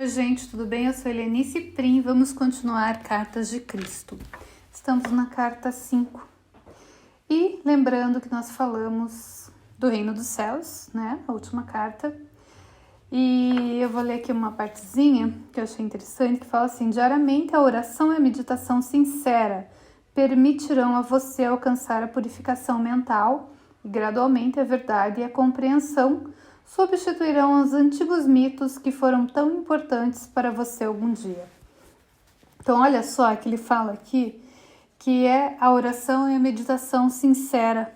Oi, gente, tudo bem? Eu sou Helenice Prim, vamos continuar Cartas de Cristo. Estamos na carta 5. E lembrando que nós falamos do Reino dos Céus, né? A última carta. E eu vou ler aqui uma partezinha que eu achei interessante, que fala assim: diariamente a oração e a meditação sincera permitirão a você alcançar a purificação mental e gradualmente a verdade e a compreensão substituirão os antigos mitos que foram tão importantes para você algum dia. Então, olha só que ele fala aqui, que é a oração e a meditação sincera.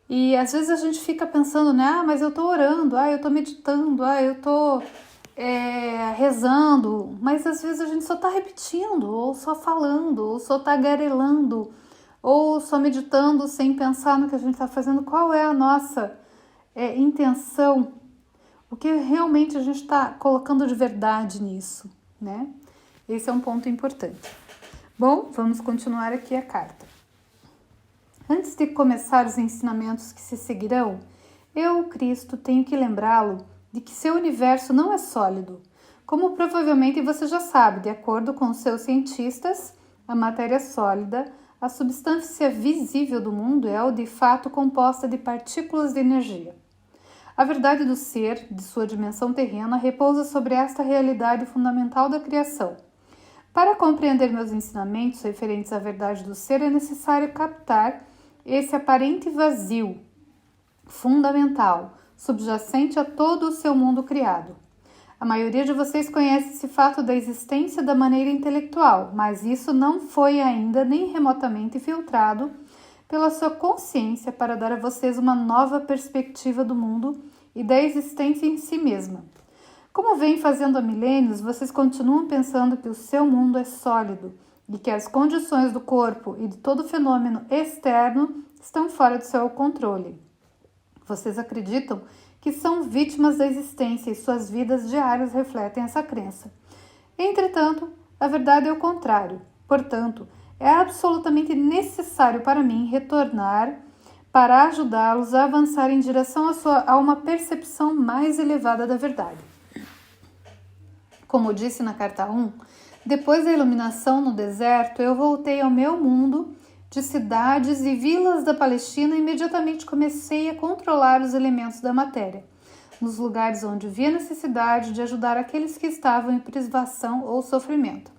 E às vezes a gente fica pensando, né? Mas eu tô orando, eu tô meditando, eu tô rezando. Mas às vezes a gente só tá repetindo, ou só falando, ou só tagarelando, ou só meditando sem pensar no que a gente tá fazendo. Qual é a nossa intenção, o que realmente a gente está colocando de verdade nisso, né? Esse é um ponto importante. Bom, vamos continuar aqui a carta. Antes de começar os ensinamentos que se seguirão, eu, Cristo, tenho que lembrá-lo de que seu universo não é sólido. Como provavelmente você já sabe, de acordo com os seus cientistas, a matéria sólida, a substância visível do mundo, é de fato composta de partículas de energia. A verdade do ser, de sua dimensão terrena, repousa sobre esta realidade fundamental da criação. Para compreender meus ensinamentos referentes à verdade do ser, é necessário captar esse aparente vazio fundamental, subjacente a todo o seu mundo criado. A maioria de vocês conhece esse fato da existência da maneira intelectual, mas isso não foi ainda nem remotamente filtrado pela sua consciência para dar a vocês uma nova perspectiva do mundo e da existência em si mesma. Como vem fazendo há milênios, vocês continuam pensando que o seu mundo é sólido e que as condições do corpo e de todo fenômeno externo estão fora do seu controle. Vocês acreditam que são vítimas da existência e suas vidas diárias refletem essa crença. Entretanto, a verdade é o contrário. Portanto, é absolutamente necessário para mim retornar para ajudá-los a avançar em direção a uma percepção mais elevada da verdade. Como disse na carta 1, depois da iluminação no deserto, eu voltei ao meu mundo de cidades e vilas da Palestina e imediatamente comecei a controlar os elementos da matéria, nos lugares onde via necessidade de ajudar aqueles que estavam em privação ou sofrimento.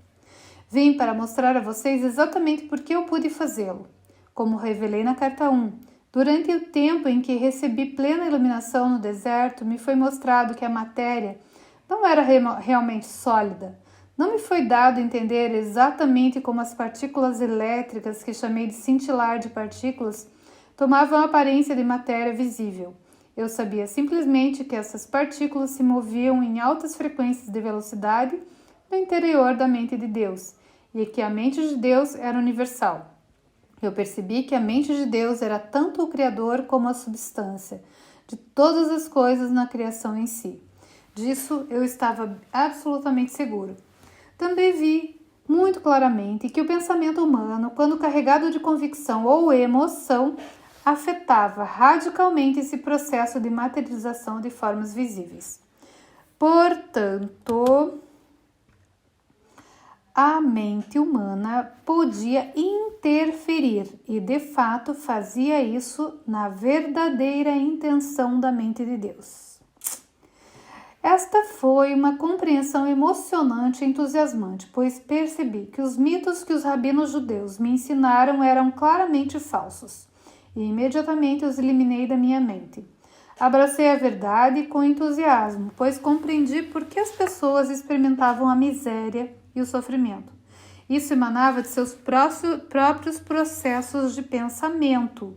Vim para mostrar a vocês exatamente por que eu pude fazê-lo. Como revelei na carta 1, durante o tempo em que recebi plena iluminação no deserto, me foi mostrado que a matéria não era realmente sólida. Não me foi dado entender exatamente como as partículas elétricas, que chamei de cintilar de partículas, tomavam a aparência de matéria visível. Eu sabia simplesmente que essas partículas se moviam em altas frequências de velocidade no interior da mente de Deus, e que a mente de Deus era universal. Eu percebi que a mente de Deus era tanto o Criador como a substância de todas as coisas na criação em si. Disso eu estava absolutamente seguro. Também vi muito claramente que o pensamento humano, quando carregado de convicção ou emoção, afetava radicalmente esse processo de materialização de formas visíveis. Portanto, a mente humana podia interferir e, de fato, fazia isso na verdadeira intenção da mente de Deus. Esta foi uma compreensão emocionante e entusiasmante, pois percebi que os mitos que os rabinos judeus me ensinaram eram claramente falsos, e imediatamente os eliminei da minha mente. Abracei a verdade com entusiasmo, pois compreendi por que as pessoas experimentavam a miséria e o sofrimento. Isso emanava de seus próprios processos de pensamento.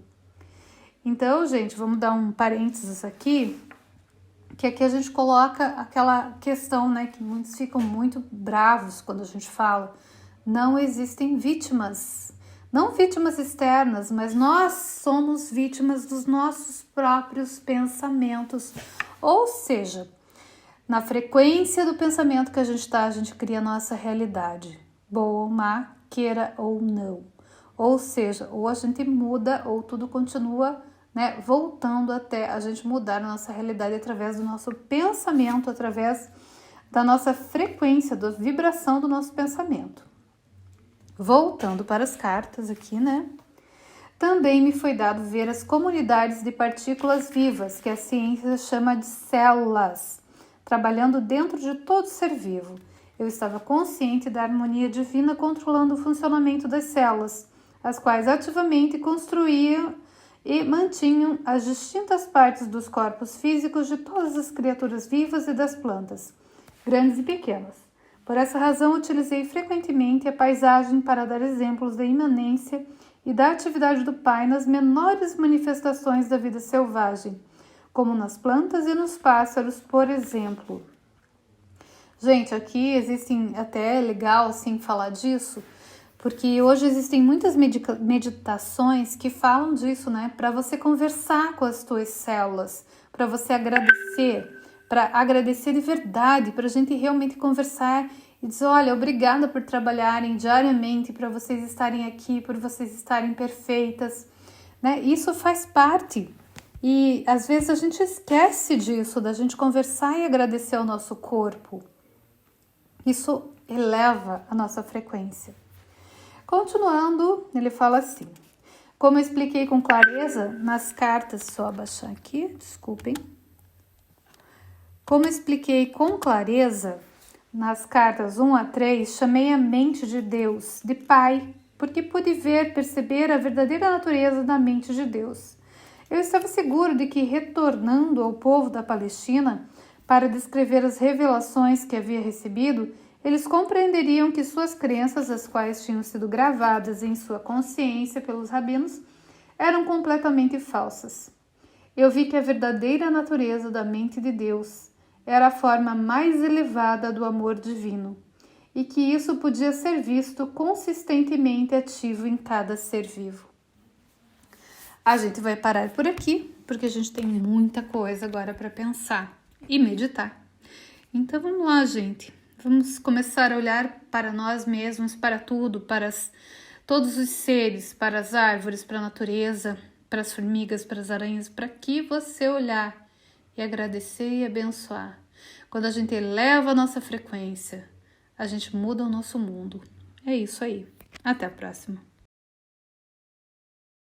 Então, gente, vamos dar um parênteses aqui, que aqui a gente coloca aquela questão, né, que muitos ficam muito bravos quando a gente fala. Não existem vítimas. Não vítimas externas, mas nós somos vítimas dos nossos próprios pensamentos. Ou seja, na frequência do pensamento que a gente cria a nossa realidade. Boa ou má, queira ou não. Ou seja, ou a gente muda ou tudo continua, né, voltando até a gente mudar a nossa realidade através do nosso pensamento, através da nossa frequência, da vibração do nosso pensamento. Voltando para as cartas aqui, né? Também me foi dado ver as comunidades de partículas vivas, que a ciência chama de células, trabalhando dentro de todo ser vivo. Eu estava consciente da harmonia divina controlando o funcionamento das células, as quais ativamente construíam e mantinham as distintas partes dos corpos físicos de todas as criaturas vivas e das plantas, grandes e pequenas. Por essa razão, utilizei frequentemente a paisagem para dar exemplos da imanência e da atividade do Pai nas menores manifestações da vida selvagem, como nas plantas e nos pássaros, por exemplo. Gente, aqui existem, até é legal assim falar disso, porque hoje existem muitas meditações que falam disso, né? Para você conversar com as tuas células, para você agradecer de verdade, para a gente realmente conversar e dizer, olha, obrigada por trabalharem diariamente, para vocês estarem aqui, por vocês estarem perfeitas, né? Isso faz parte. E às vezes a gente esquece disso, da gente conversar e agradecer ao nosso corpo. Isso eleva a nossa frequência. Continuando, ele fala assim: como eu expliquei com clareza nas cartas, só abaixar aqui, desculpem. Como eu expliquei com clareza nas cartas 1 a 3, chamei a mente de Deus de Pai, porque pude perceber a verdadeira natureza da mente de Deus. Eu estava seguro de que, retornando ao povo da Palestina para descrever as revelações que havia recebido, eles compreenderiam que suas crenças, as quais tinham sido gravadas em sua consciência pelos rabinos, eram completamente falsas. Eu vi que a verdadeira natureza da mente de Deus era a forma mais elevada do amor divino, e que isso podia ser visto consistentemente ativo em cada ser vivo. A gente vai parar por aqui, porque a gente tem muita coisa agora para pensar e meditar. Então vamos lá, gente. Vamos começar a olhar para nós mesmos, para tudo, para todos os seres, para as árvores, para a natureza, para as formigas, para as aranhas, para que você olhar e agradecer e abençoar. Quando a gente eleva a nossa frequência, a gente muda o nosso mundo. É isso aí. Até a próxima.